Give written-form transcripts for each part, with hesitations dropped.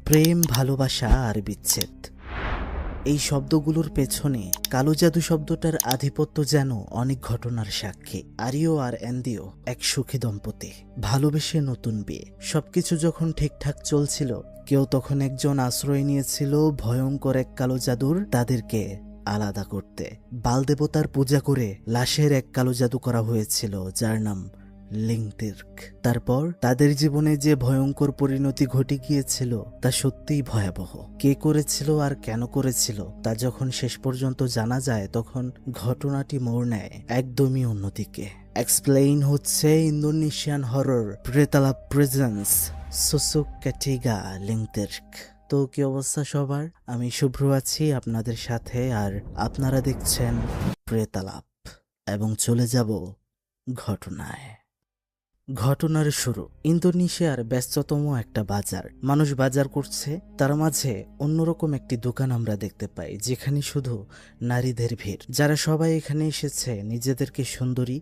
প্রেম, ভালোবাসা আর বিচ্ছেদ, এই শব্দগুলোর পেছনে কালো জাদু শব্দটার আধিপত্য যেন অনেক ঘটনার সাক্ষী। আরিও আর অ্যান্দিও এক সুখী দম্পতি, ভালোবেসে নতুন বিয়ে। সবকিছু যখন ঠিকঠাক চলছিল, কেউ তখন একজন আশ্রয় নিয়েছিল ভয়ঙ্কর এক কালো জাদুর তাদেরকে আলাদা করতে। বাল দেবতার পূজা করে লাশের এক কালো জাদু করা হয়েছিল, যার নাম লিংতির্ক। তারপর তাদের জীবনে যে ভয়ঙ্কর পরিণতি ঘটে গিয়েছিল তা সত্যিই ভয়াবহ। কে করেছিল আর কেন করেছিল তা যখন শেষ পর্যন্ত জানা যায়, তখন ঘটনাটি মোড় নেয় একদমই অন্যদিকে। এক্সপ্লেইন হচ্ছে ইন্দোনেশিয়ান হরর প্রেতালাপ প্রেজেন্স সুসুক ক্যাটিগা লিংতির্ক। তো কি অবস্থা সবার? আমি শুভ্র আছি আপনাদের সাথে, আর আপনারা দেখছেন প্রেতালাপ। এবং চলে যাব ঘটনায়। ঘটনার শুরু ইন্দোনেশিয়ার ব্যস্ততম একটা বাজার। মানুষ বাজার করছে, তার মাঝে অন্যরকম একটি দোকান আমরা দেখতে পাই, যেখানে শুধু নারীদের ভিড়, যারা সবাই এখানে এসেছে নিজেদেরকে সুন্দরী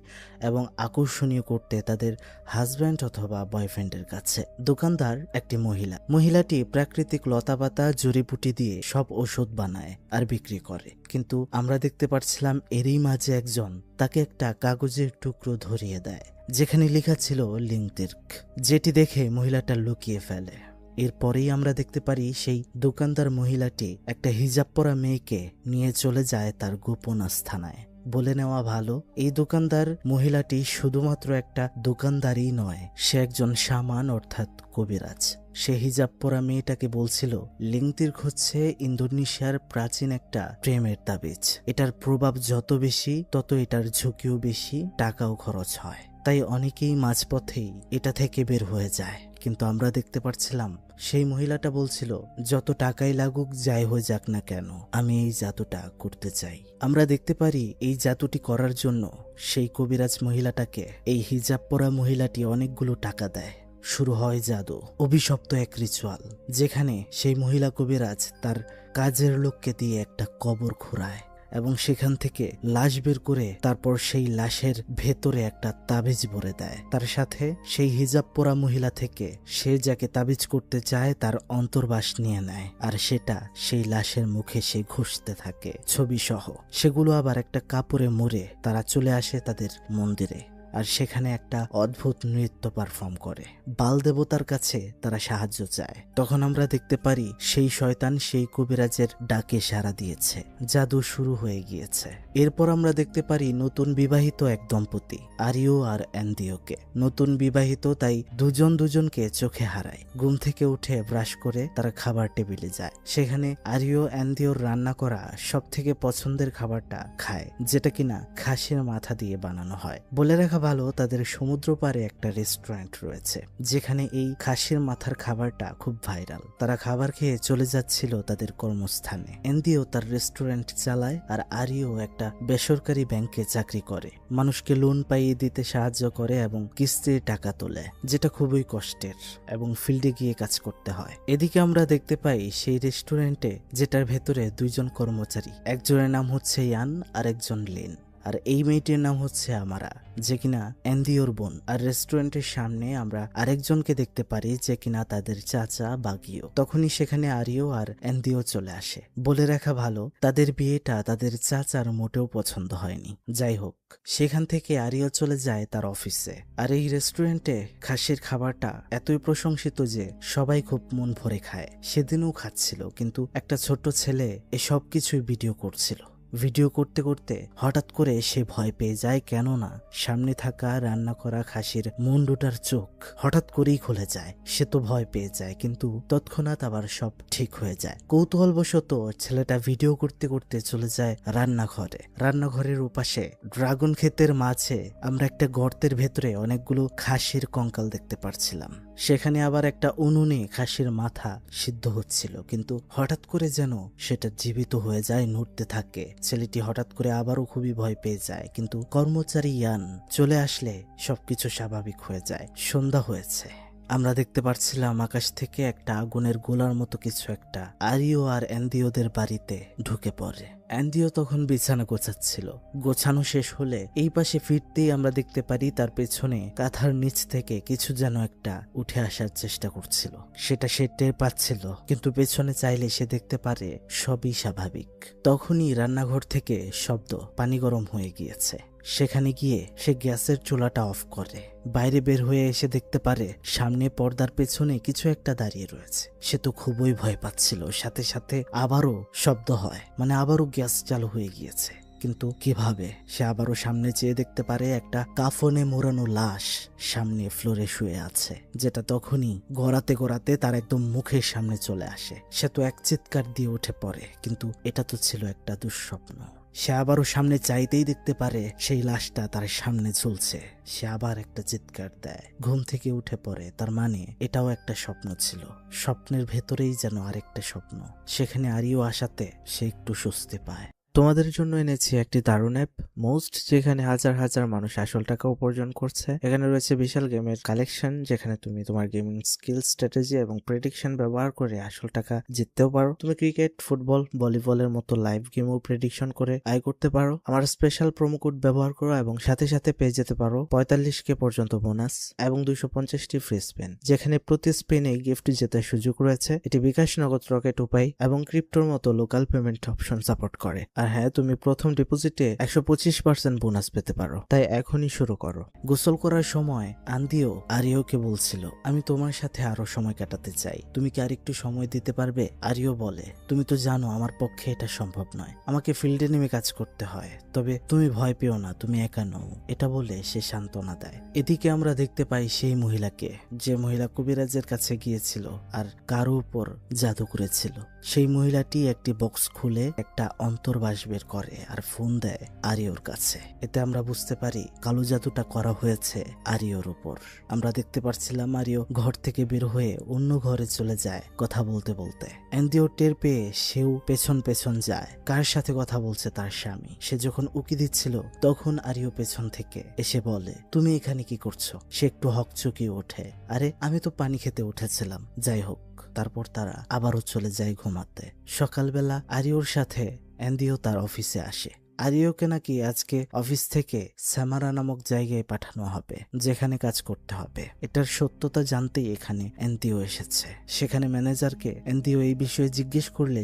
এবং আকর্ষণীয় করতে তাদের হাজব্যান্ড অথবা বয়ফ্রেন্ডের কাছে। দোকানদার একটি মহিলা। মহিলাটি প্রাকৃতিক লতাপাতা জড়িবুটি দিয়ে সব ওষুধ বানায় আর বিক্রি করে, কিন্তু আমরা দেখতে পাচ্ছিলাম এরই মাঝে একজন তাকে একটা কাগজের টুকরো ধরিয়ে দেয়, যেখানে লেখা ছিল লিংতির্ক, যেটি দেখে মহিলাটা লুকিয়ে ফেলে। এরপরেই আমরা দেখতে পারি সেই দোকানদার মহিলাটি একটা হিজাব পরা মেয়েকে নিয়ে চলে যায় তার গোপন আস্থানায়। বলে নেওয়া ভালো, এই দোকানদার মহিলাটি শুধুমাত্র একটা দোকানদারই নয়, সে একজন শামান অর্থাৎ কবিরাজ। সে হিজাব পরা মেয়েটাকে বলছিল লিংতির্ক হচ্ছে ইন্দোনেশিয়ার প্রাচীন একটা প্রেমের তাবিজ। এটার প্রভাব যত বেশি তত এটার ঝুঁকিও বেশি, টাকাও খরচ হয়, তাই অনেকেই মাঝপথেই এটা থেকে বের হয়ে যায়। কিন্তু আমরা দেখতে পাচ্ছিলাম সেই মহিলাটা বলছিল যত টাকাই লাগুক, যাই হয়ে যাক না কেন, আমি এই জাদুটা করতে চাই। আমরা দেখতে পারি এই জাদুটি করার জন্য সেই কবিরাজ মহিলাটাকে এই হিজাব পরা মহিলাটি অনেকগুলো টাকা দেয়। শুরু হয় জাদু, অভিশপ্ত এক রিচুয়াল, যেখানে সেই মহিলা কবিরাজ তার কাজের লোককে দিয়ে একটা কবর খোঁড়ায় এবং সেখান থেকে লাশ বের করে তারপর সেই লাশের ভেতরে একটা তাবিজ ভরে দেয়। তার সাথে সেই হিজাব পরা মহিলা থেকে সে যাকে তাবিজ করতে চায় তার অন্তর্বাস নিয়ে নেয়, আর সেটা সেই লাশের মুখে সে ঘষতে থাকে ছবি সহ। সেগুলো আবার একটা কাপড়ে মুড়ে তারা চলে আসে তাদের মন্দিরে, আর সেখানে একটা অদ্ভুত নৃত্য পারফর্ম করে। বাল দেবতার কাছে তারা সাহায্য চায়। তখন আমরা দেখতে পারি সেই শয়তান সেই কবিরাজের ডাকে সাড়া দিয়েছে, জাদু শুরু হয়ে গিয়েছে। এরপর আমরা দেখতে পারি নতুন বিবাহিত এক দম্পতি, আরিও আর অ্যান্দিওকে। নতুন বিবাহিত, তাই দুজন দুজনকে চোখে হারায়। ঘুম থেকে উঠে ব্রাশ করে তারা খাবার টেবিলে যায়। সেখানে আরিও অ্যান্দিওর রান্না করা সব থেকে পছন্দের খাবারটা খায়, যেটা কিনা খাসির মাথা দিয়ে বানানো হয়। বলে রাখা ভালো, তাদের সমুদ্র পাড়ে একটা রেস্টুরেন্ট রয়েছে, যেখানে এই খাসির মাথার খাবারটা খুব ভাইরাল। তারা খাবার খেয়ে চলে যাচ্ছিল তাদের কর্মস্থানে। অ্যান্দিও তার রেস্টুরেন্ট চালায়, আর আরিও একটা বেসরকারি ব্যাংকে চাকরি করে। মানুষকে লোন পাইয়ে দিতে সাহায্য করে এবং কিস্তির টাকা তোলে, যেটা খুবই কষ্টের এবং ফিল্ডে গিয়ে কাজ করতে হয়। এদিকে আমরা দেখতে পাই সেই রেস্টুরেন্টে, যেটার ভেতরে দুইজন কর্মচারী, একজনের নাম হচ্ছে ইয়ান আর একজন লিন, আর এই মেয়েটির নাম হচ্ছে আমারা, যে কিনা অ্যান্দিওর বোন। আর রেস্টুরেন্টের সামনে আমরা আরেকজনকে দেখতে পারি, যে কিনা তাদের চাচা বাগিও। তখনই সেখানে আরিও আর অ্যান্দিও চলে আসে। বলে রাখা ভালো, তাদের বিয়েটা তাদের চাচার মোটেও পছন্দ হয়নি। যাই হোক, সেখান থেকে আরিও চলে যায় তার অফিসে। আর এই রেস্টুরেন্টে খাসির খাবারটা এতই প্রশংসিত যে সবাই খুব মন ভরে খায়। সেদিনও খাচ্ছিল, কিন্তু একটা ছোট্ট ছেলে এসব কিছুই ভিডিও করছিল। ভিডিও করতে করতে হঠাৎ করে সে ভয় পেয়ে যায়, কেননা সামনে থাকা রান্না করা খাসির মুন্ডুটার চোখ হঠাৎ করেই খুলে যায়। সে তো ভয় পেয়ে যায়, কিন্তু তৎক্ষণাৎ আবার সব ঠিক হয়ে যায়। কৌতূহলবশত ছেলেটা ভিডিও করতে করতে চলে যায় রান্নাঘরে। রান্নাঘরের ওপাশে ড্রাগন ক্ষেতের মাঝে আমরা একটা গর্তের ভেতরে অনেকগুলো খাসির কঙ্কাল দেখতে পারছিলাম। সেখানে আবার একটা উনুনে খাসির মাথা সিদ্ধ হচ্ছিল, কিন্তু হঠাৎ করে যেন সেটা জীবিত হয়ে যায়, নড়তে থাকে। ছেলেটি হঠাৎ করে আবারও খুবই ভয় পেয়ে যায়, কিন্তু কর্মচারী ইয়ান চলে আসলে সবকিছু স্বাভাবিক হয়ে যায়। সন্ধ্যা হয়েছে। আমরা দেখতে পাচ্ছিলাম আকাশ থেকে একটা আগুনের গোলার মতো কিছু একটা আরিও আর অ্যান্দিওদের বাড়িতে ঢুকে পড়ে। অ্যান্ডিও তখন বিছানা গোছাচ্ছিল। গোছানো শেষ হলে এই পাশে ফিরতেই আমরা দেখতে পারি তার পেছনে কাঁথার নিচ থেকে কিছু যেন একটা উঠে আসার চেষ্টা করছিল। সেটা সে টের পাচ্ছিল, কিন্তু পেছনে চাইলে সে দেখতে পারে সবই স্বাভাবিক। তখনই রান্নাঘর থেকে শব্দ, পানি গরম হয়ে গিয়েছে। সেখানে গিয়ে সে গ্যাসের চুলাটা অফ করে বাইরে বের হয়ে এসে দেখতে পারে সামনে পর্দার পেছনে কিছু একটা দাঁড়িয়ে রয়েছে। সে তো খুবই ভয় পাচ্ছিল। সাথে সাথে আবারও শব্দ হয়, মানে আবারও গ্যাস চালু হয়ে গিয়েছে। কিন্তু কিভাবে? সে আবারও সামনে চেয়ে দেখতে পারে একটা কাফনে মোড়ানো লাশ সামনে ফ্লোরে শুয়ে আছে, যেটা তখনই গড়াতে গড়াতে তার একদম মুখের সামনে চলে আসে। সে তো এক চিৎকার দিয়ে উঠে পড়ে, কিন্তু এটা তো ছিল একটা দুঃস্বপ্ন। সে আবারও সামনে চাইতেই দেখতে পারে সেই লাশটা তার সামনে ঝুলছে। সে আবার একটা চিৎকার দেয়, ঘুম থেকে উঠে পড়ে। তার মানে এটাও একটা স্বপ্ন ছিল। স্বপ্নের ভেতরেই যেন আরেকটা স্বপ্ন। সেখানে আরিও আসাতে সে একটু স্বস্তি পায়। তোমাদের জন্য এনেছি একটি দারুণ অ্যাপ মোস্ট, যেখানে হাজার হাজার মানুষ আসল টাকা উপার্জন করছে। এখানে রয়েছে বিশাল গেমের কালেকশন, যেখানে তুমি তোমার গেমিং স্কিল, স্ট্র্যাটেজি এবং প্রেডিকশন ব্যবহার করে আসল টাকা জিততেও পারো। তুমি ক্রিকেট, ফুটবল, ভলিবলের মতো লাইভ গেমও প্রেডিকশন করে আয় করতে পারো। আমার স্পেশাল প্রোমো কোড ব্যবহার করো এবং সাথে সাথে পেয়ে যেতে পারো 45K পর্যন্ত বোনাস এবং 250টি ফ্রি স্পেন, যেখানে প্রতি স্পেনে গিফট জেতার সুযোগ রয়েছে। এটি বিকাশ, নগদ, রকেট উপায় এবং ক্রিপ্টোর মতো লোকাল পেমেন্ট অপশন সাপোর্ট করে। আর হ্যাঁ, তুমি প্রথম ডিপোজিটে 125% বোনাস পেতে পারো। তাই এখনই শুরু করো। গোসল করার সময় আন্দিও আরিওকে বলছিল, আমি তোমার সাথে আরো সময় কাটাতে চাই, তুমি কি আরেকটু সময় দিতে পারবে? আরিও বলে, তুমি তো জানো আমার পক্ষে এটা সম্ভব নয়, আমাকে ফিল্ডে নেমে কাজ করতে হয়। তবে তুমি ভয় পেও না, তুমি একা নও। এটা বলে সে সান্ত্বনা দেয়। এদিকে আমরা দেখতে পাই সেই মহিলাকে, যে মহিলা কবিরাজের কাছে গিয়েছিল আর কারো উপর জাদু করেছিল। সেই মহিলাটি একটি বক্স খুলে একটা অন্তর্বাস বের করে আর ফোন দেয় আরিওর কাছে। এতে আমরা বুঝতে পারি কালো জাদুটা করা হয়েছে আরিওর উপর। আমরা দেখতে পাচ্ছিলাম আরিও ঘর থেকে বের হয়ে অন্য ঘরে চলে যায় কথা বলতে বলতে। অ্যান্ডিও টের পেয়ে সেও পেছন পেছন যায়। কার সাথে কথা বলছে? তার স্বামী। সে যখন উকি দিচ্ছিল তখন আরিও পেছন থেকে এসে বলে, তুমি এখানে কি করছো? সে একটু হকচকিয়ে ওঠে, আরে আমি তো পানি খেতে উঠেছিলাম। যাই হোক, তারপর তারা আবারও চলে যায় ঘুমাতে। সকালবেলা আরিওর সাথে অ্যান্ডিও তার অফিসে আসে। আরিওকে নাকি আজকে অফিস থেকে সামারা নামক জায়গায় পাঠানো হবে, যেখানে কাজ করতে হবে। এটার সত্যতা জানতেই এখানে অ্যান্ডিও এসেছে। সেখানে ম্যানেজারকে অ্যান্ডিও এই বিষয়ে জিজ্ঞেস করলে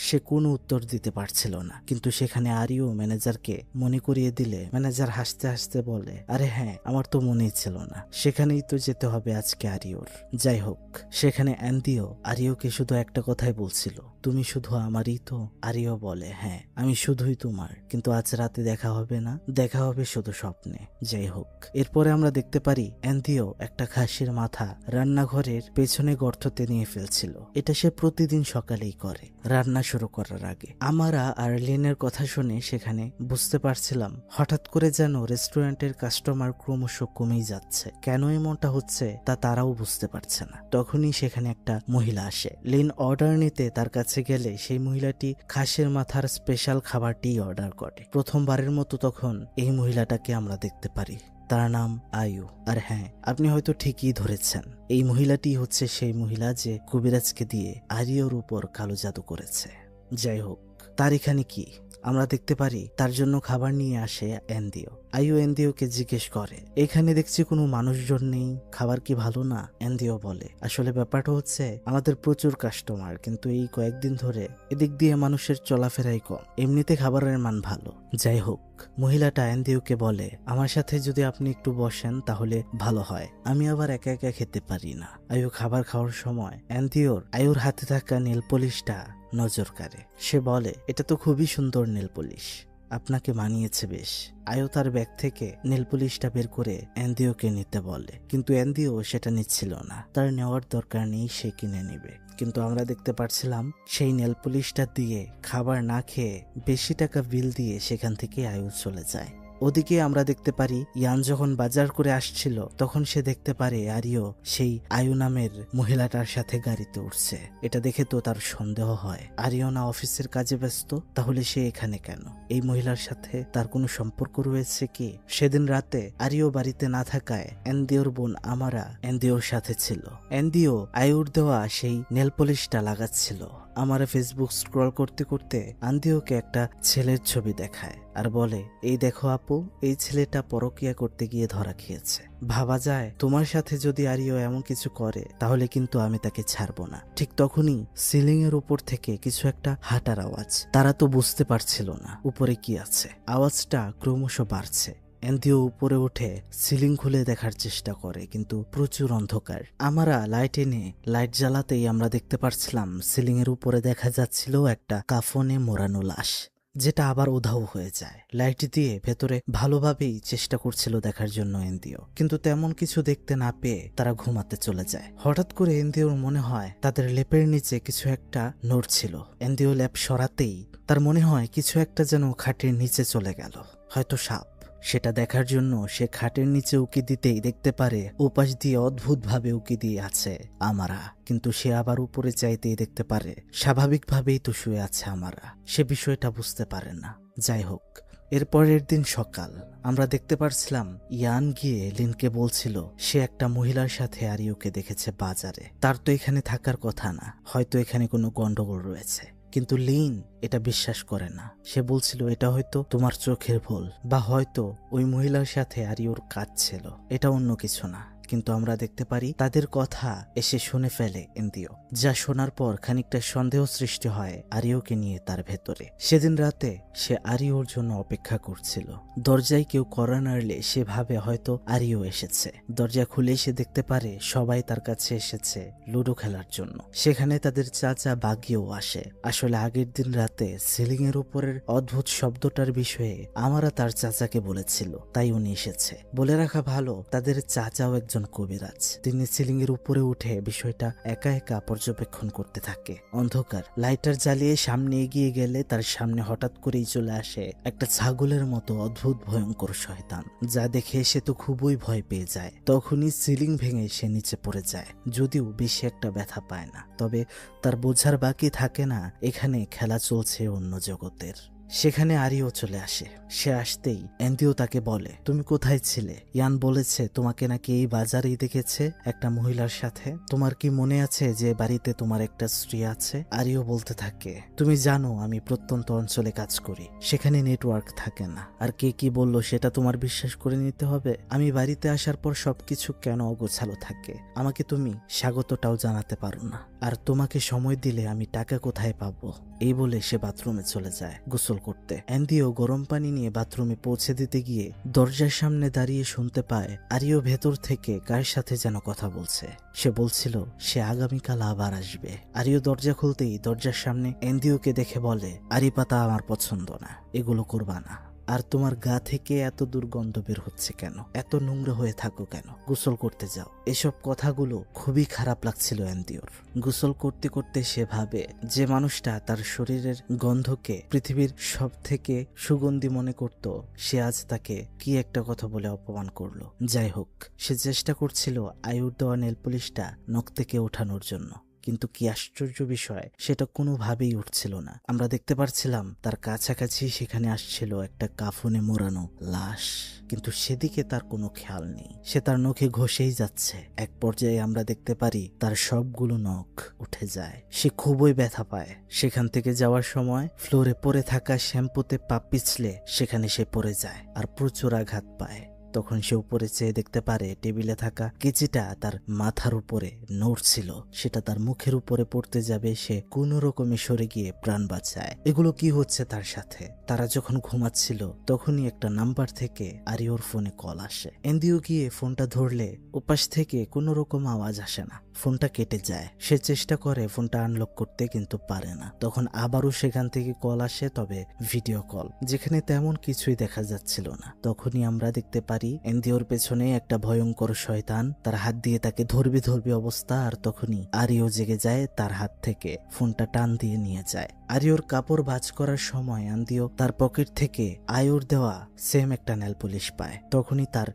সে কোনো উত্তর দিতে পারছিল না। কিন্তু সেখানে আরিও ম্যানেজারকে মনে করিয়ে দিলে ম্যানেজার হাসতে হাসতে বলে, আরে হ্যাঁ, আমার তো মনেই ছিল না, সেখানেই তো যেতে হবে আজকে আরিওর। যাই হোক, সেখানে অ্যান্ডিও আরিওকে শুধু একটা কথাই বলছিল, তুমি শুধু আমারই তো? আরিও বলে, হ্যাঁ, আমি শুধুই তোমার, কিন্তু আজ রাতে দেখা হবে না, দেখা হবে শুধু স্বপ্নে। যাই হোক, এরপরে আমরা দেখতে পারি অ্যান্ডিও একটা খাসির মাথা রান্নাঘরের পেছনে গর্ততে নিয়ে ফেলছিল। এটা সে প্রতিদিন সকালেই করে রান্না শুরু করার আগে। আমরা আর লিনের কথা শুনে সেখানে বুঝতে পারছিলাম হঠাৎ করে যেন রেস্টুরেন্টের কাস্টমার ক্রমশ কমেই যাচ্ছে। কেন এমনটা হচ্ছে তা তারাও বুঝতে পারছে না। তখনই সেখানে একটা মহিলা আসে। লিন অর্ডার নিতে তার কাছে গেলে সেই মহিলাটি খাসির মাথার স্পেশাল খাবারটি অর্ডার করে। প্রথমবারের মতো তখন এই মহিলাটাকে আমরা দেখতে পারি। তার নাম আয়ু। আর হ্যাঁ, আপনি হয়তো ঠিকই ধরেছেন, এই মহিলাটি হচ্ছে সেই মহিলা যে কবিরাজকে দিয়ে আরিওর উপর কালো জাদু করেছে। যাই হোক, তার এখানে কি? আমরা দেখতে পারি তার জন্য খাবার নিয়ে আসে অ্যান্ডিও। আয়ু অ্যান্ডিওকে জিজ্ঞেস করে, এখানে দেখছি কোনো মানুষজন নেই, খাবার কি ভালো না? অ্যান্ডিও বলে, আসলে ব্যাপারটা হচ্ছে আমাদের প্রচুর কাস্টমার, কিন্তু এই কয়েকদিন ধরে এদিক দিয়ে মানুষের চলাফেরাই কম, এমনিতে খাবারের মান ভালো। যাই হোক, মহিলাটা অ্যান্ডিওকে বলে, আমার সাথে যদি আপনি একটু বসেন তাহলে ভালো হয়, আমি আবার একা একা খেতে পারি না। আয়ু খাবার খাওয়ার সময় অ্যান্ডিওর আয়ুর হাতে থাকা নেল পলিশটা নজর কাড়ে। সে বলে, এটা তো খুবই সুন্দর নেল পলিশ, আপনাকে মানিয়েছে বেশ। আয়ু তার ব্যাগ থেকে নেল পলিশটা বের করে অ্যান্ডিওকে নিতে বলে, কিন্তু অ্যান্ডিও সেটা নিচ্ছিল না, তার নেওয়ার দরকার নেই, সে কিনে নেবে। কিন্তু আমরা দেখতে পাচ্ছিলাম সেই নেল পলিশটা দিয়ে খাবার না খেয়ে বেশি টাকা বিল দিয়ে সেখান থেকে আয়ু চলে যায়। ওদিকে আমরা দেখতে পারি ইয়ান যখন বাজার করে আসছিল তখন সে দেখতে পারে আরিও সেই আয়ু নামের মহিলাটার সাথে গাড়িতে উঠছে। এটা দেখে তো তার সন্দেহ হয়, আরিও না অফিসের কাজে ব্যস্ত, তাহলে সে এখানে কেন? এই মহিলার সাথে তার কোনো সম্পর্ক রয়েছে কি? সেদিন রাতে আরিও বাড়িতে না থাকায় অ্যান্ডিওর বোন আমারা অ্যান্ডিওর সাথে ছিল। অ্যান্ডিও আয়ুর দেওয়া সেই নেল পলিশটা লাগাচ্ছিল আমারে ফেসবুক স্ক্রল করতে করতে আন্দিওকে একটা ছেলের ছবি দেখায় আর বলে, এই দেখো আপু, এই ছেলেটা পরকিয়া করতে গিয়ে ধরা খেয়েছে। ভাবা যায় তোমার সাথে যদি আরিও এমন কিছু করে তাহলে কিন্তু আমি তাকে ছাড়বো না। ঠিক তখনই সিলিং এর উপর থেকে কিছু একটা হাঁটার আওয়াজ। তারা তো বুঝতে পারছিল না উপরে কি আছে। আওয়াজটা ক্রমশ বাড়ছে। এন্দিও উপরে উঠে সিলিং খুলে দেখার চেষ্টা করে, কিন্তু প্রচুর অন্ধকার। আমরা লাইট এনে লাইট জ্বালাতেই আমরা দেখতে পারছিলাম সিলিং এর উপরে দেখা যাচ্ছিল একটা কাফনে মোড়ানো লাশ, যেটা আবার উধাও হয়ে যায়। লাইট দিয়ে ভেতরে ভালোভাবেই চেষ্টা করছিল দেখার জন্য এন্দিও, কিন্তু তেমন কিছু দেখতে না পেয়ে তারা ঘুমাতে চলে যায়। হঠাৎ করে এন্দিওর মনে হয় তাদের লেপের নিচে কিছু একটা নড়ছিল। এন্দিও লেপ সরাতেই তার মনে হয় কিছু একটা যেন খাটের নিচে চলে গেল, হয়তো সাপ। সেটা দেখার জন্য সে খাটের নিচে উকি দিতেই দেখতে পারে ওপাশ দিয়ে অদ্ভুতভাবে উকি দিয়ে আছে আমারা। কিন্তু সে আবার উপরে চাইতেই দেখতে পারে স্বাভাবিকভাবেই তো শুয়ে আছে আমারা। সে বিষয়টা বুঝতে পারে না। যাই হোক, এর পরের দিন সকাল আমরা দেখতে পারছিলাম ইয়ান গিয়ে লিনকে বলছিল সে একটা মহিলার সাথে আরিওকে দেখেছে বাজারে। তার তো এখানে থাকার কথা না, হয়তো এখানে কোনো গন্ডগোল রয়েছে। কিন্তু লিন এটা বিশ্বাস করে না। সে বলছিল এটা হয়তো তোমার চোখের ভুল, বা হয়তো ওই মহিলার সাথে আরিওর কাজ ছিল, এটা অন্য কিছু না। কিন্তু আমরা দেখতে পারি তাদের কথা এসে শুনে ফেলে এন্দিও, যা শোনার পর খানিকটা সন্দেহ সৃষ্টি হয় আরিওকে নিয়ে তার ভেতরে। সেদিন রাতে সে আরিওর জন্য অপেক্ষা করছিল। দরজায় কেউ কড়া নাড়লে সে ভাবে হয়তো আরিও এসেছে। দরজা খুলে সে দেখতে পারে সবাই তার কাছে এসেছে লুডো খেলার জন্য। সেখানে তাদের চাচা বাগিও আসে। আসলে আগের দিন রাতে সিলিং এর উপরের অদ্ভুত শব্দটার বিষয়ে আমরা তার চাচাকে বলেছিল, তাই উনি এসেছে। বলে রাখা ভালো, তাদের চাচাও একজন কবিরাজ। তিনি সিলিং এর উপরে উঠে বিষয়টা একা একা পর্যবেক্ষণ করতে থাকে। অন্ধকার লাইটার জ্বালিয়ে সামনে এগিয়ে গেলে তার সামনে হঠাৎ করেই চলে আসে একটা ছাগলের মতো অদ্ভুত ভয়ঙ্কর শয়তান, যা দেখে সে তো খুবই ভয় পেয়ে যায়। তখনই সিলিং ভেঙে সে নিচে পড়ে যায়, যদিও বেশি একটা ব্যথা পায় না। তবে তার বোঝার বাকি থাকে না এখানে খেলা চলছে অন্য জগতের। সেখানে আরিও চলে আসে। সে আসতেই এন্দিও তাকে বলে, তুমি কোথায় ছিলে? ইয়ান বলেছে তোমাকে নাকি এই বাজারেই দেখেছে একটা মহিলার সাথে। তোমার কি মনে আছে যে বাড়িতে তোমার একটা স্ত্রী আছে? আরিও বলতে থাকে, তুমি জানো আমি প্রত্যন্ত অঞ্চলে কাজ করি, সেখানে নেটওয়ার্ক থাকে না। আর কে কি বললো সেটা তোমার বিশ্বাস করে নিতে হবে? আমি বাড়িতে আসার পর সবকিছু কেন অগোছালো থাকে? আমাকে তুমি স্বাগতটাও জানাতে পারো না। আর তোমাকে সময় দিলে আমি টাকা কোথায় পাবো? এই বলে সে বাথরুমে চলে যায় গোসল করতে। এন্দিও গরম পানি নিয়ে বাথরুমে পৌঁছে দিতে গিয়ে দরজার সামনে দাঁড়িয়ে শুনতে পায় আরিও ভেতর থেকে কার সাথে যেন কথা বলছে। সে বলছিল সে আগামীকাল আবার আসবে। আরিও দরজা খুলতেই দরজার সামনে এন্দিওকে দেখে বলে, আরি পাতা আমার পছন্দ না, এগুলো করবা না। আর তোমার গা থেকে এত দুর্গন্ধ বের হচ্ছে কেন? এত নোংরা হয়ে থাকো কেন? গোসল করতে যাও। এসব কথাগুলো খুবই খারাপ লাগছিল এন্দিওর। গোসল করতে করতে সে ভাবে যে মানুষটা তার শরীরের গন্ধকে পৃথিবীর সব থেকে সুগন্ধি মনে করত, সে আজ তাকে কি একটা কথা বলে অপমান করলো। যাই হোক, সে চেষ্টা করছিল আয়ুর দেওয়া নেল পুলিশটা নখ থেকে ওঠানোর জন্য, কিন্তু কি আশ্চর্য বিষয়, সেটা কোনোভাবেই উঠছিল না। আমরা দেখতে পারছিলাম তার কাছাকাছি সেখানে আসছিল একটা কাফনে মোড়ানো লাশ, কিন্তু সেদিকে তার কোনো খেয়াল নেই। সে তার নখে ঘষেই যাচ্ছে। এক পর্যায়ে আমরা দেখতে পারি তার সবগুলো নখ উঠে যায়। সে খুবই ব্যথা পায়। সেখান থেকে যাওয়ার সময় ফ্লোরে পড়ে থাকা শ্যাম্পুতে পা পিছলে সেখানে সে পড়ে যায় আর প্রচুর আঘাত পায়। তখন সে উপরে চেয়ে দেখতে পারে টেবিলে থাকা কেচিটা তার মাথার উপরে নড়ছিল। সেটা তার মুখের উপরে পড়তে যাবে, সে কোনো রকমে সরে গিয়ে প্রাণ বাঁচায়। এগুলো কি হচ্ছে তার সাথে? তারা যখন ঘুমাচ্ছিল তখনই একটা নাম্বার থেকে আরিওর ফোনে কল আসে। এন্দিও গিয়ে ফোনটা ধরলে ওপাশ থেকে কোনো রকম আওয়াজ আসে না, ফোনটা কেটে যায়। সে চেষ্টা করে ফোনটা আনলক করতে, কিন্তু পারে না। তখন আবারও সেখান থেকে কল আসে, তবে ভিডিও কল, যেখানে তেমন কিছুই দেখা যাচ্ছিল না। তখনই আমরা দেখতে পারি এন্দিওর পেছনে একটা ভয়ঙ্কর শয়তান তার হাত দিয়ে তাকে ধরবে অবস্থা। আর তখনই আরিও জেগে যায়, তার হাত থেকে ফোনটা টান দিয়ে নিয়ে যায়। আরিওর কাপড় ভাঁজ করার সময় এন্দিও তার পকেট থেকে আয়ুর দেওয়া সেম একটা নেল পুলিশ পায়। তখনই তার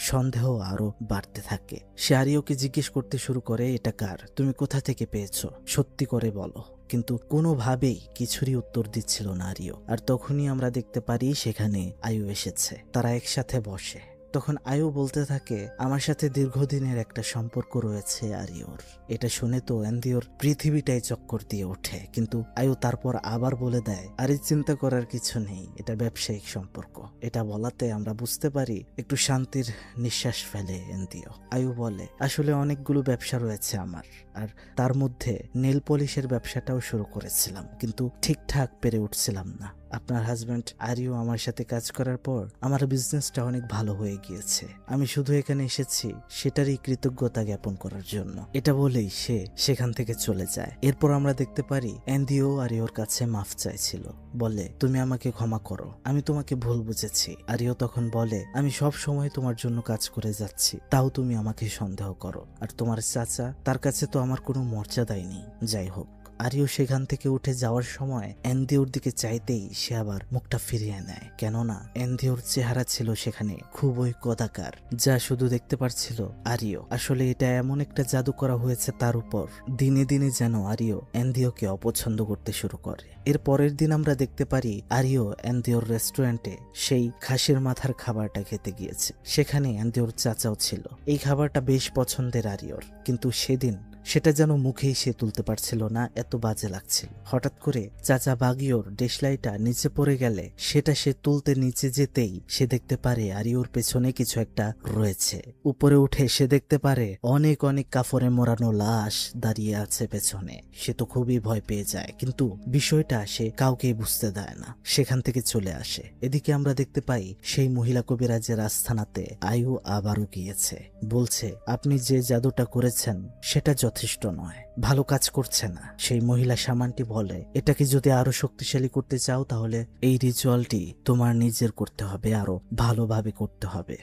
সন্দেহ আরো বাড়তে থাকে। সে আরিওকে জিজ্ঞেস করতে শুরু করে, এটা কার? তুমি কোথা থেকে পেয়েছো? সত্যি করে বলো। কিন্তু কোনোভাবেই কিছুরই উত্তর দিচ্ছিল না আরিও। আর তখনই আমরা দেখতে পারি সেখানে আয়ু এসেছে। তারা একসাথে বসে। তখন আয়ু বলতে থাকে, আমার সাথে দীর্ঘদিনের একটা সম্পর্ক রয়েছে আরিওর। এটা শুনে তো এন্দিওর পৃথিবীটাই চক্কর দিয়ে ওঠে, কিন্তু আয়ু তারপর আবার বলে দেয়, আরে চিন্তা করার কিছু নেই, এটা ব্যবসায়িক সম্পর্ক। এটা বলাতে আমরা বুঝতে পারি একটু শান্তির নিঃশ্বাস ফেলে এন্দিও। আয়ু বলে, আসলে অনেকগুলো ব্যবসা রয়েছে আমার, আর তার মধ্যে নেল পলিশের ব্যবসাটাও শুরু করেছিলাম, কিন্তু ঠিকঠাক পেরে উঠছিলাম না। আপনার হাজব্যান্ড আরিও আমার সাথে কাজ করার পর আমার বিজনেসটা অনেক ভালো হয়ে গিয়েছে। আমি শুধু এখানে এসেছি সেটারই কৃতজ্ঞতা জ্ঞাপন করার জন্য। এটা বলেই সে সেখান থেকে চলে যায়। এরপর আমরা দেখতে পারি এন্দিও আরিওর কাছে মাফ চাইছিল, বলে, তুমি আমাকে ক্ষমা করো, আমি তোমাকে ভুল বুঝেছি। আরিও তখন বলে, আমি সব সময় তোমার জন্য কাজ করে যাচ্ছি, তাও তুমি আমাকে সন্দেহ করো, আর তোমার চাচা, তার কাছে তো আমার কোনো মর্যাদাই নেই। যাই হোক, আরিও সেখান থেকে উঠে যাওয়ার সময় এন্দিওর দিকে চাইতেই সে আবার মুখটা ফিরিয়ে নেয়, কেননা এন্দিওর চেহারা ছিল সেখানে খুবই কদাকার, যা শুধু দেখতে পারছিল আরিও। আসলে এটা এমন একটা জাদু করা হয়েছে তার উপর, দিনে দিনে যেন আরিও এন্দিওকে অপছন্দ করতে শুরু করে। এর পরের দিন আমরা দেখতে পারি আরিও এন্দিওর রেস্টুরেন্টে সেই খাসির মাথার খাবারটা খেতে গিয়েছে। সেখানে এন্দিওর চাচাও ছিল। এই খাবারটা বেশ পছন্দের আরিওর, কিন্তু সেদিন সেটা যেন মুখেই সে তুলতে পারছিল না, এত বাজে লাগছিল। হঠাৎ করে চাচা বাগিওর দেশলাইটা নিচে পড়ে গেলে সেটা সে তুলতে নিচে যেতেই সে দেখতে পারে আরিওর পেছনে কিছু একটা রয়েছে। উপরে উঠে সে দেখতে পারে অনেক অনেক কাফরে মোড়ানো লাশ দাঁড়িয়ে আছে পেছনে। সে তো খুবই ভয় পেয়ে যায়, কিন্তু বিষয়টা সে কাউকেই বুঝতে দেয় না, সেখান থেকে চলে আসে। এদিকে আমরা দেখতে পাই সেই মহিলা কবিরাজের আস্থানাতে আয়ু আবারও গিয়েছে। বলছে, আপনি যে জাদুটা করেছেন সেটা যথেষ্ট নয়, ভালো কাজ করছে না। সেই মহিলা শামানটি বলে, এটাকে যদি আরো শক্তিশালী করতে চাও তাহলে এই রিচুয়ালটি তোমার নিজের করতে হবে, আরো ভালোভাবে করতে হবে।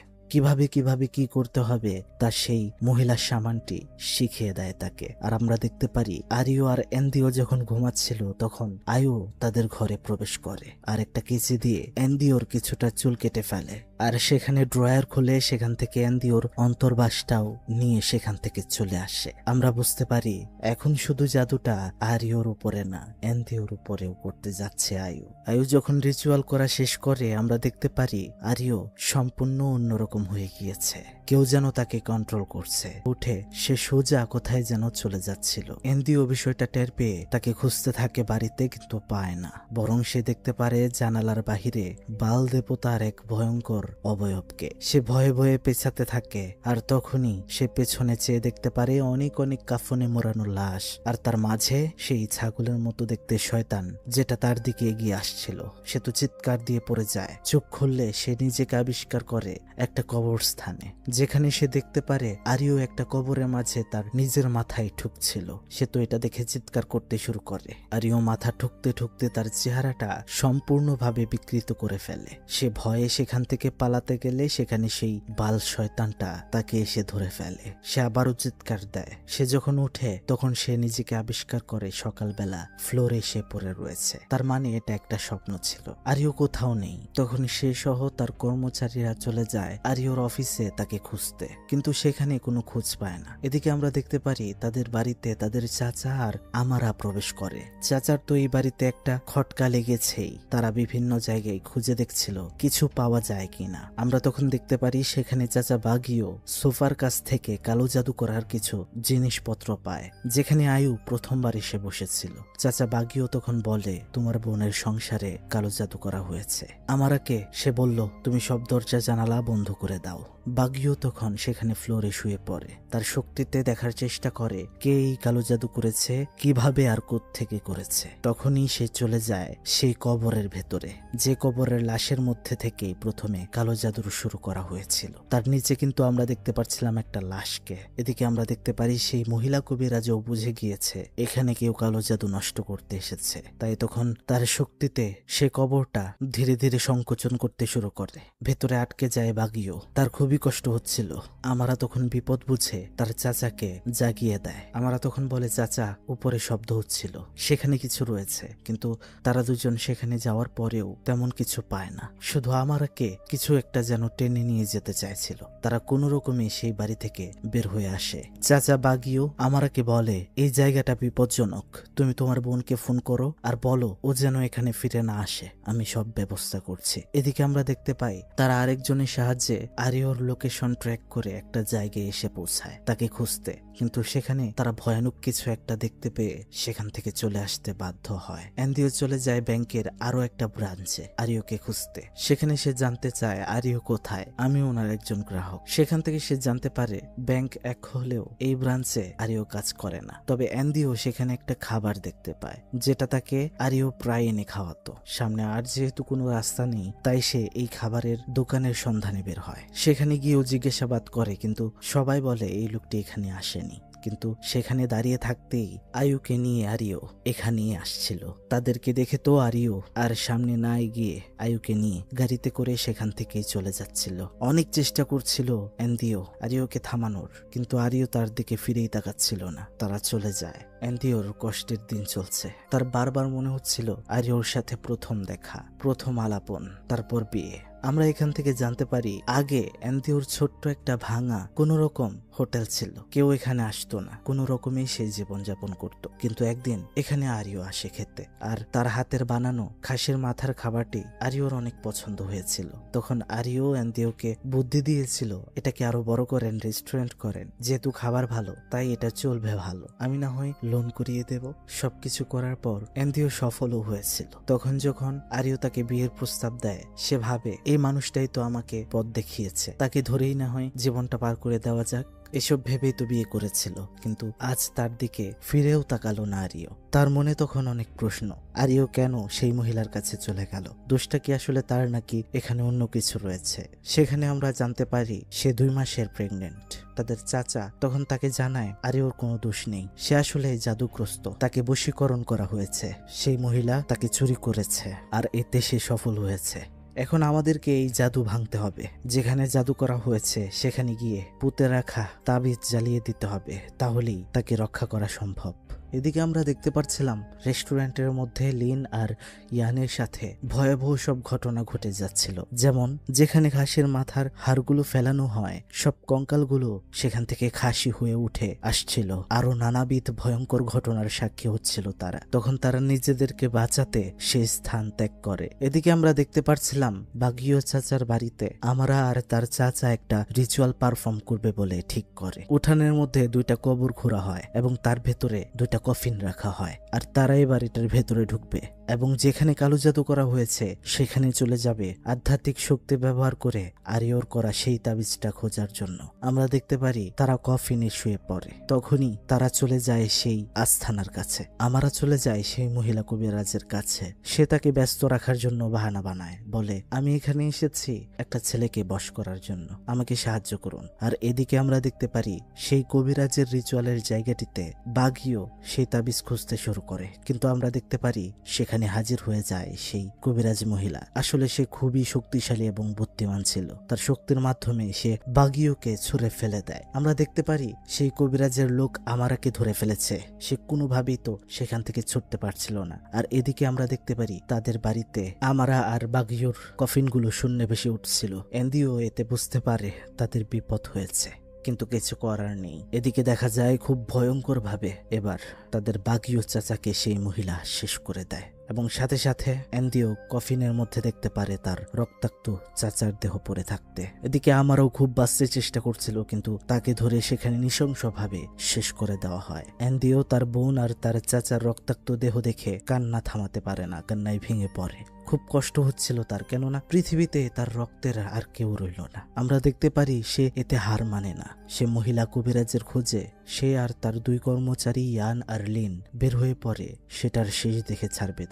কিভাবে কি করতে হবে তা সেই মহিলা শামানটি শিখিয়ে দেয় তাকে। আর আমরা দেখতে পারি আরিও আর এন্দিও যখন ঘুমাচ্ছিল তখন আয়ু তাদের ঘরে প্রবেশ করে, আর একটা কেচি দিয়ে এন্দিওর কিছুটা চুল কেটে ফেলে, আর সেখানে ড্রয়ার খুলে সেখান থেকে এন্দিওর অন্তর্বাসটাও নিয়ে সেখান থেকে চলে আসে। আমরা বুঝতে পারি এখন শুধু জাদুটা আরিওর উপরে না, এন্দিওর উপরেও করতে যাচ্ছে আয়ু। আয়ু যখন রিচুয়াল করা শেষ করে আমরা দেখতে পারি আরিও সম্পূর্ণ অন্যরকম হয়ে গিয়েছে, কেউ যেন তাকে কন্ট্রোল করছে। উঠে সে সোজা কোথায় যেন চলে যাচ্ছিল। এন্দিও বিষয়টা টের পেয়ে তাকে খুঁজতে থাকে বাড়িতে, কিন্তু পায় না। বরং সে দেখতে পারে জানালার বাহিরে বাল দেবতার এক ভয়ঙ্কর অবয়বকে। সে ভয়ে ভয়ে পেছাতে থাকে, আর তখনই সে পেছনে চেয়ে দেখতে পারে অনেক অনেক কাফনে মোড়ানো লাশ, আর তার মাঝে সেই ছাগলের মতো দেখতে শয়তান যেটা তার দিকে এগিয়ে আসছিল। সে তো চিৎকার দিয়ে পড়ে যায়। চোখ খুললে সে নিজেকে আবিষ্কার করে একটা কবরস্থানে, যেখানে সে দেখতে পারে আরিও একটা কবরের মাঝে তার নিজের মাথায় ঠুকছিল। সে তো এটা দেখে চিৎকার করতে শুরু করে। আরিও মাথা ঠুকতে ঠুকতে তার চেহারাটা সম্পূর্ণভাবে বিকৃত করে ফেলে। সে ভয়ে সেখান থেকে পালাতে গেলে সেখানে সেই বাল শয়তানটা তাকে এসে ধরে ফেলে। সে আবারও চিৎকার দেয়। সে যখন উঠে তখন সে নিজেকে আবিষ্কার করে সকালবেলা ফ্লোরে সে পড়ে রয়েছে। তার মানে এটা একটা স্বপ্ন ছিল। আরিও কোথাও নেই। তখন সে সহ তার কর্মচারীরা চলে যায় আরিওর অফিসে তাকে খুঁজতে, কিন্তু সেখানে কোনো খোঁজ পায় না। এদিকে আমরা দেখতে পারি তাদের বাড়িতে তাদের চাচা আর আমারা প্রবেশ করে। চাচার তো এই বাড়িতে একটা খটকা লেগেছেই। তারা বিভিন্ন জায়গায় খুঁজে দেখছিল কিছু পাওয়া যায় কিনা। আমরা তখন দেখতে পারি সেখানে চাচা বাগিও সোফার কাছ থেকে কালো জাদু করার কিছু জিনিসপত্র পায়, যেখানে আয়ু প্রথমবার এসে বসেছিল। চাচা বাগিও তখন বলে, তোমার বোনের সংসারে কালো জাদু করা হয়েছে। আমারাকে সে বলল, তুমি সব দরজা জানালা বন্ধ করে দাও। বাগিও তখন সেখানে ফ্লোরে শুয়ে পড়ে। তার শক্তিতে দেখার চেষ্টা করে কে এই কালো জাদু করেছে, কিভাবে আর কোত্থেকে করেছে। তখনই সে চলে যায় সেই কবরের ভেতরে, যে কবরের লাশের মধ্যে থেকেই প্রথমে কালো জাদু শুরু করা হয়েছিল। তার নিচে কিন্তু আমরা দেখতে পাচ্ছিলাম একটা লাশকে। এদিকে আমরা দেখতে পারি সেই মহিলা কবিরাজও বুঝে গিয়েছে এখানে কেউ কালো জাদু নষ্ট করতে এসেছে। তাই তখন তার শক্তিতে সে কবরটা ধীরে ধীরে সংকোচন করতে শুরু করে। ভেতরে আটকে যায় বাগিও। তার খুবই কষ্ট হচ্ছিল। আমারা তখন বিপদ বুঝে তার চাচাকে জাগিয়ে দেয়। আমারা তখন বলে, চাচা উপরে শব্দ হচ্ছিল, সেখানে কিছু রয়েছে। কিন্তু তারা দুজন সেখানে যাওয়ার পরেও তেমন কিছু পায় না। শুধু আমারাকে কিছু কিছু একটা যেন টেনে নিয়ে যেতে চাইছিল। তারা কোনো রকমে সেই বাড়ি থেকে বের হয়ে আসে। চাচা বাগিও আমারাকে বলে, এই জায়গাটা বিপজ্জনক, তুমি তোমার বোনকে ফোন করো আর বলো ও যেন এখানে ফিরে না আসে, আমি সব ব্যবস্থা করছি। এদিকে আমরা দেখতে পাই তারা আরেকজনের সাহায্যে আরিওর লোকেশন ট্র্যাক করে একটা জায়গায় এসে পৌঁছায় তাকে খুঁজতে, কিন্তু সেখানে তারা ভয়ানক কিছু একটা দেখতে পেয়ে সেখান থেকে চলে আসতে বাধ্য হয়। অ্যান্দিও চলে যায় ব্যাংকের আরো একটা ব্রাঞ্চে আরিওকে খুঁজতে। সেখানে সে জানতে চায় আরিও কোথায়, আমি ওনার একজন গ্রাহক। সেখান থেকে সে জানতে পারে ব্যাংক এক হলেও এই ব্রাঞ্চে আরিও কাজ করে না। তবে অ্যান্দিও সেখানে একটা খাবার দেখতে পায় যেটা তাকে আরিও প্রায় এনে খাওয়াতো। সামনে আর যেহেতু কোনো রাস্তা নেই তাই সে এই খাবারের দোকানের সন্ধানে বের হয়। সেখানে গিয়েও জিজ্ঞাসাবাদ করে, কিন্তু সবাই বলে এই লোকটি এখানে আসেনি। কিন্তু সেখানে দাঁড়িয়ে থাকতেই আয়ুকে নিয়ে আরিও এখানেই আসছিল। তাদেরকে দেখে তো আরিও আর সামনে না এগিয়ে আয়ুকে নিয়ে গাড়িতে করে সেখান থেকেই চলে যাচ্ছিল। অনেক চেষ্টা করছিল অ্যান্দিও আরিওকে থামানোর, কিন্তু আরিও তার দিকে ফিরেই তাকাচ্ছিল না। তারা চলে যায়। অ্যান্দিওর কষ্টের দিন চলছে। তার বারবার মনে হচ্ছিল আরিওর সাথে প্রথম দেখা, প্রথম আলাপন, তারপর বিয়ে। আমরা এখান থেকে জানতে পারি আগে অ্যান্দিওর ছোট্ট একটা ভাঙা কোন রকম হোটেল ছিল, কেউ এখানে আসতো না, কোনো রকমেই সে জীবনযাপন করত। কিন্তু একদিন এখানে আরিও আসে খেতে, আর তার হাতের বানানো খাসির মাথার খাবারটি আরিওর অনেক পছন্দ হয়েছিল। তখন আরিও অ্যান্দিওকে বুদ্ধি দিয়েছিল, এটাকে আরো বড় করেন, রেস্টুরেন্ট করেন, যেহেতু খাবার ভালো তাই এটা চলবে ভালো, আমি না হয় লোন করিয়ে দেব। সবকিছু করার পর অ্যান্দিও সফলও হয়েছিল। তখন যখন আরিও তাকে বিয়ের প্রস্তাব দেয় সে ভাবে এই মানুষটাই তো আমাকে পথ দেখিয়েছে, তাকে ধরেই না হয় জীবনটা পার করে দেওয়া যাক। এসব ভেবেই তো বিয়ে করেছিল, কিন্তু আজ তার দিকে ফিরেও তাকালো না আরিও। তার মনে তখন অনেক প্রশ্ন, আরিও কেন সেই মহিলার কাছে চলে গেল? দোষটা কি আসলে তার, নাকি এখানে অন্য কিছু রয়েছে? সেখানে আমরা জানতে পারি সে 2 মাসের প্রেগনেন্ট। তাদের চাচা তখন তাকে জানায় আরিওর কোনো দোষ নেই, সে আসলে জাদুগ্রস্ত, তাকে বশীকরণ করা হয়েছে, সেই মহিলা তাকে চুরি করেছে আর এতে সে সফল হয়েছে। এখন আমাদেরকে এই জাদু ভাঙতে হবে, যেখানে জাদু করা হয়েছে সেখানে গিয়ে পুঁতে রাখা তাবিজ জ্বালিয়ে দিতে হবে, তাহলেই তাকে রক্ষা করা সম্ভব। এদিকে আমরা দেখতে পাচ্ছিলাম রেস্টুরেন্টের মধ্যে লিন আর ইয়ানের সাথে ভয়াবহ সব ঘটনা ঘটে যাচ্ছিল। যেমন যেখানে খাসির মাথার হাড়গুলো ফেলানো হয় সব কঙ্কালগুলো সেখান থেকে খাসি হয়ে উঠে আসছিল। আরো নানাবিধ ভয়ঙ্কর ঘটনার সাক্ষী হচ্ছিল তারা। তখন তারা নিজেদেরকে বাঁচাতে সেই স্থান ত্যাগ করে। এদিকে আমরা দেখতে পাচ্ছিলাম বাগিও চাচার বাড়িতে আমরা আর তার চাচা একটা রিচুয়াল পারফর্ম করবে বলে ঠিক করে। উঠানের মধ্যে 2টা কবর খোঁড়া হয় এবং তার ভেতরে 2টা কফিন রাখা হয়, আর তারা এই বাড়িটার ভেতরে ঢুকবে এবং যেখানে কালো জাদু করা হয়েছে সেখানে চলে যাবে আধ্যাত্মিক শক্তি ব্যবহার করে আরিওর করা সেই তাবিজটা খোঁজার জন্য। আমরা দেখতে পারি তারা কফিনে শুয়ে পড়ে। তখনই তারা চলে যায় সেই আস্থানার কাছে। আমরা চলে যাই সেই মহিলা কবিরাজের কাছে। সে তাকে ব্যস্ত রাখার জন্য বাহানা বানায়, বলে আমি এখানে এসেছি একটা ছেলেকে বশ করার জন্য, আমাকে সাহায্য করুন। আর এদিকে আমরা দেখতে পারি সেই কবিরাজের রিচুয়ালের জায়গাটিতে বাগিও সেই তাবিজ খুঁজতে শুরু করে, কিন্তু আমরা দেখতে পারি সেখানে হাজির হয়ে যায় সেই কবিরাজ মহিলা। আসলে সে খুবই শক্তিশালী এবং বুদ্ধিমান ছিল। তার শক্তির মাধ্যমে সে বাগিওকে ছুঁড়ে ফেলে দেয়। আমরা দেখতে পারি সেই কবিরাজের লোক আমারাকে ধরে ফেলেছে, সে কোনোভাবেই তো সেখান থেকে ছুটতে পারছিল না। আর এদিকে আমরা দেখতে পারি তাদের বাড়িতে আমারা আর বাগিওর কফিনগুলো শূন্য ভেসে উঠছিল। অ্যান্দিও এতে বুঝতে পারে তাদের বিপদ হয়েছে, কিন্তু কিছু করার নেই। এদিকে দেখা যায় খুব ভয়ঙ্কর ভাবে এবার তাদের বাগিও চাচাকে সেই মহিলা শেষ করে দেয় এবং সাথে সাথে অ্যান্দিও কফিনের মধ্যে দেখতে পারে তার রক্তাক্ত চাচার দেহ পড়ে থাকতে। এদিকে আমারও খুব বাঁচতে চেষ্টা করছিল, কিন্তু তাকে ধরে সেখানে নৃশংসভাবে শেষ করে দেওয়া হয়। অ্যান্দিও তার বোন আর তার চাচার রক্তাক্ত দেহ দেখে কান্না থামাতে পারে না, কান্নায় ভেঙে পড়ে। খুব কষ্ট হচ্ছিল তার, কেননা পৃথিবীতে তার রক্তের আর কেউ রইল না। আমরা দেখতে পারি সে এতে হার মানে না। সে মহিলা কবিরাজের খোঁজে সে আর তার 2 কর্মচারী ইয়ান আর লিন বের হয়ে পড়ে সেটার শেষ দেখে ছাড়বে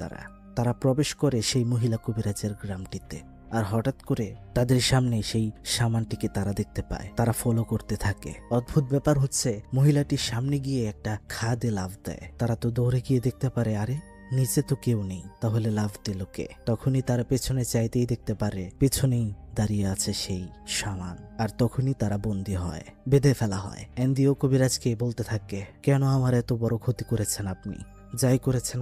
তারা প্রবেশ করে সেই মহিলা কবিরাজের গ্রামটিতে। আর হঠাৎ করে তাদের সামনে সেই সামানটিকে তারা দেখতে পায়। তারা ফলো করতে থাকে। অদ্ভুত ব্যাপার হচ্ছে মহিলাটির সামনে গিয়ে একটা খাদে লাফ দেয়। তারা তো দৌড়ে গিয়ে দেখতে পারে আরে নিচে তো কেউ নেই, তাহলে লাফ দিল কে? তখনই তারা পেছনে চাইতেই দেখতে পারে পেছনেই দাঁড়িয়ে আছে সেই সামান। আর তখনই তারা বন্দী হয়, বেঁধে ফেলা হয়। অ্যান্দিও কবিরাজকে বলতে থাকে, কেন আমার এত বড় ক্ষতি করেছেন আপনি? যাই করেছেন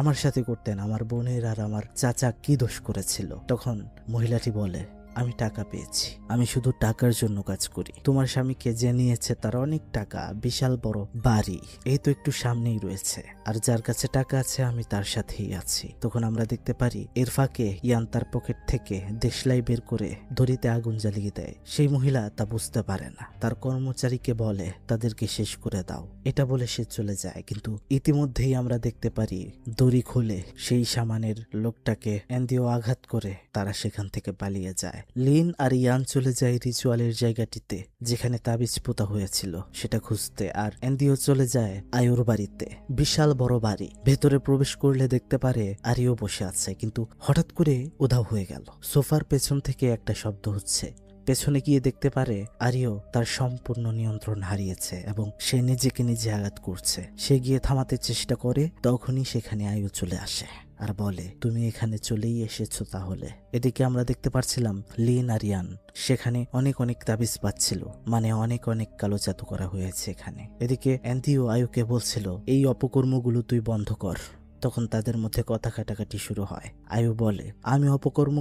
আমার সাথে করতেন। আমার বোনের আর আমার চাচা কি দোষ করেছিল? তখন মহিলাটি বলে, আমি টাকা পেয়েছি, আমি শুধু টাকার জন্য কাজ করি। তোমার স্বামীকে যে নিয়েছে তার অনেক টাকা, বিশাল বড় বাড়ি, এই তো একটু সামনেই রয়েছে, আর যার কাছে টাকা আছে আমি তার সাথেই আছি। তখন আমরা দেখতে পারি এর ফাঁকে ইয়ান তার পকেট থেকে দেশলাই বের করে দড়িতে আগুন জ্বালিয়ে দেয়। সেই মহিলা তা বুঝতে পারে না, তার কর্মচারীকে বলে তাদেরকে শেষ করে দাও, এটা বলে সে চলে যায়। কিন্তু ইতিমধ্যেই আমরা দেখতে পারি দড়ি খুলে সেই সামানের লোকটাকে অ্যান্দিও আঘাত করে তারা সেখান থেকে পালিয়ে যায়। লিন আর ইয়ান চলে যায় রিচুয়ালের জায়গাটিতে যেখানে তাবিজ পোতা হয়েছিল সেটা খুঁজতে, আর অ্যান্দিও চলে যায় আয়ুর বাড়িতে। বিশাল বড় বাড়ি, ভেতরে প্রবেশ করলে দেখতে পারে আরিও বসে আছে, কিন্তু হঠাৎ করে উধাও হয়ে গেল। সোফার পেছন থেকে একটা শব্দ হচ্ছে, পেছনে গিয়ে দেখতে পারে আরিও তার সম্পূর্ণ নিয়ন্ত্রণ হারিয়েছে এবং সে নিজেকে নিজে আঘাত করছে। সে গিয়ে থামাতে চেষ্টা করে, তখনই সেখানে আয়ু চলে আসে আর বলে তুমি এখানে চলেই এসেছো তাহলে। এদিকে আমরা দেখতে পাচ্ছিলাম লিন আর ইয়ান সেখানে অনেক অনেক তাবিজ পাচ্ছিল, মানে অনেক অনেক কালো জাদু করা হয়েছে এখানে। এদিকে অ্যান্দিও আয়ুকে বলছিল এই অপকর্মগুলো তুই বন্ধ কর। তখন তাদের মধ্যে কথা কাটাকাটি শুরু হয়। আয়ু বলে আমি অপকর্ম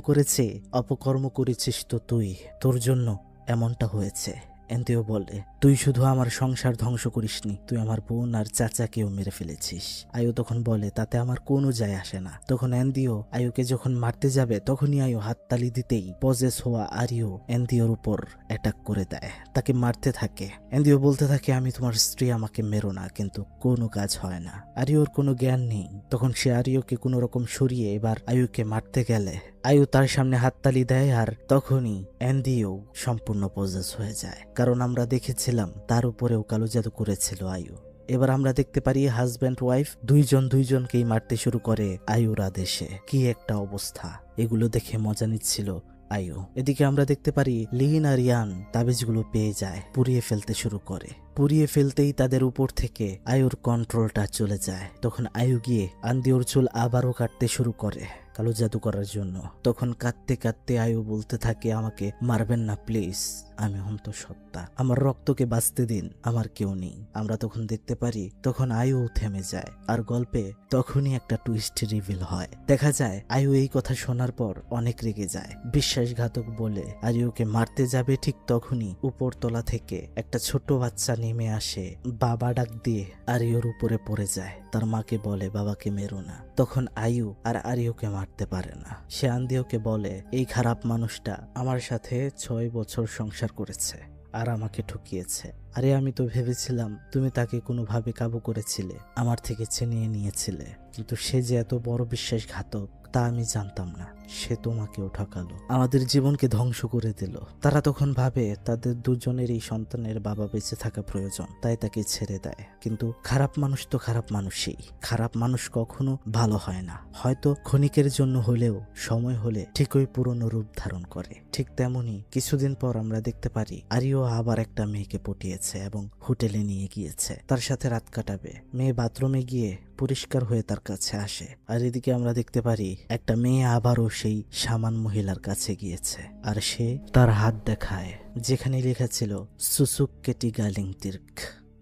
করেছিস তো তুই, তোর জন্য এমনটা হয়েছে। অ্যান্দিও বলে তুই শুধু আমার সংসার ধ্বংস করিসনি, তুই আমার বোন আর চাচাকেও মেরে ফেলেছিস। আয়ু তখন বলে তাতে আমার কোনো যায় আসে না। তখন অ্যান্দিও আয়ুকে যখন মারতে যাবে তখনই আয়ু হাততালি দিতেই পজেস হওয়া আরিও অ্যান্দিওর উপর অ্যাটাক করে দেয়, তাকে মারতে থাকে। অ্যান্দিও বলতে থাকে আমি তোমার স্ত্রী, আমাকে মেরো না, কিন্তু কোনো কাজ হয় না। আরিওর কোনো জ্ঞান নেই। তখন সে আরিওকে কোনো রকম সরিয়ে এবার আয়ুকে মারতে গেলে আয়ু তার সামনে হাততালি দেয়, আর তখনই অ্যান্দিও সম্পূর্ণ পজেস হয়ে যায়, কারণ আমরা দেখেছিলাম তার উপরেও কালো জাদু করেছিল আয়ু। এবার আমরা দেখতে পারি হাজব্যান্ড ওয়াইফ দুইজনকেই মারতে শুরু করে আয়ুর আদেশে। কি একটা অবস্থা, এগুলো দেখে মজা নিচ্ছিল আয়ু। এদিকে আমরা দেখতে পারি লিন আর ইয়ান তাবিজগুলো পেয়ে যায়, পুড়িয়ে ফেলতে শুরু করে। পুড়িয়ে ফেলতেই তাদের উপর থেকে আয়ুর কন্ট্রোলটা চলে যায়। তখন আয়ু গিয়ে আন্দিওর চুল আবারও কাটতে শুরু করে কালো জাদু করার জন্য। তখন কাঁদতে কাঁদতে আয়ু বলতে থাকে আমাকে মারবেন না প্লিজ, আমি অন্তঃসত্ত্বা, আমার রক্তকে বাঁচতে দিন, আমার কেউ নেই। আমরা তখন দেখতে পারি তখন আয়ু থেমে যায়, আর গল্পে তখনই একটা টুইস্ট রিভিল হয়। দেখা যায় আয়ু এই কথা শোনার পর অনেক রেগে যায়, বিশ্বাসঘাতক বলে আয়ুকে মারতে যাবে, ঠিক তখনই উপরতলা থেকে একটা ছোট বাচ্চা নেমে আসে, বাবা ডাক দিয়ে আরিওর উপরে পড়ে যায়। তার মাকে বলে বাবাকে মেরো না। তখন আয়ু আর আরিওকে মারতে পারে না। সে আন্দিওকে বলে এই খারাপ মানুষটা আমার সাথে 6 বছর সংসার করেছে আর আমাকে ঠকিয়েছে। আরে আমি তো ভেবেছিলাম তুমি তাকে কোনোভাবে কাবু করেছিলে, আমার থেকে ছিনিয়ে নিয়েছিলে, কিন্তু সে যে এত বড় বিশ্বাসঘাতক তা আমি জানতাম না। সে তোমাকেও ঠকালো, আমাদের জীবনকে ধ্বংস করে দিল। তারা তখন ভাবে তাদের দুজনেরই সন্তানের বাবা বেঁচে থাকা প্রয়োজন, তাই তাকে ছেড়ে দেয়। কিন্তু খারাপ মানুষ তো খারাপ মানুষই, খারাপ মানুষ কখনো ভালো হয় না, হয়তো ক্ষণিকের জন্য হলেও সময় হলে ঠিকই পুরনো রূপ ধারণ করে। ঠিক তেমনি কিছুদিন পর আমরা দেখতে পারি আরিও আবার একটা মেয়েকে পটিয়েছে এবং হোটেলে নিয়ে গিয়েছে তার সাথে রাত কাটাবে। মেয়ে বাথরুমে গিয়ে পরিষ্কার হয়ে তার কাছে আসে, আর এদিকে আমরা দেখতে পারি একটা মেয়ে আবারও সেই সামান মহিলার কাছে গিয়েছে, আর সে তার হাত দেখায় যেখানে লেখা ছিল সুসুকেটি গালিং তির্ক,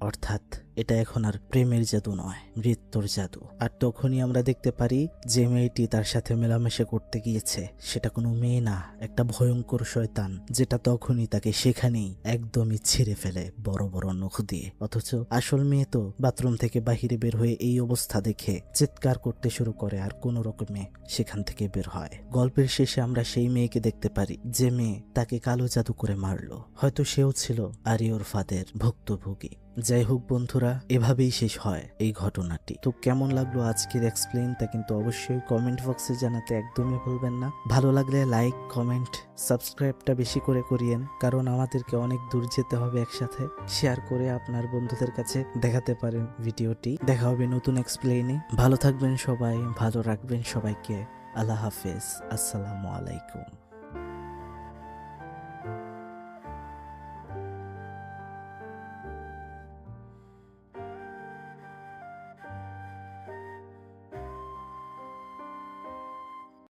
অর্থাৎ এটা এখন আর প্রেমের জাদু নয়, মৃত্যুর জাদু। আর তখনই আমরা দেখতে পারি যে মেয়েটি তার সাথে মেলামেশা করতে গিয়েছে সেটা কোনো মেয়ে না, একটা ভয়ঙ্কর শয়তান, যেটা তখনই তাকে সেখানেই একদমই ছিঁড়ে ফেলে বড় বড় নখ দিয়ে। অথচ আসল মেয়ে তো বাথরুম থেকে বাহিরে বের হয়ে এই অবস্থা দেখে চিৎকার করতে শুরু করে আর কোনো রকমে সেখান থেকে বের হয়। গল্পের শেষে আমরা সেই মেয়েকে দেখতে পারি যে মেয়ে তাকে কালো জাদু করে মারলো, হয়তো সেও ছিল আরিওর ফাঁদের ভুক্তভোগী। যাই হোক বন্ধুরা, এভাবেই শেষ হয় এই ঘটনাটি। তো কেমন লাগলো আজকের এক্সপ্লেইন তা কিন্তু অবশ্যই কমেন্ট বক্সে জানাতে একদমই ভুলবেন না। ভালো লাগলে লাইক, কমেন্ট, সাবস্ক্রাইবটা বেশি করে করিয়েন, কারণ আমাদেরকে অনেক দূর যেতে হবে একসাথে। শেয়ার করে আপনার বন্ধুদের কাছে দেখাতে পারেন ভিডিওটি। দেখা হবে নতুন এক্সপ্লেইনে। ভালো থাকবেন সবাই, ভালো রাখবেন সবাইকে। আল্লাহ হাফেজ, আসসালামু আলাইকুম।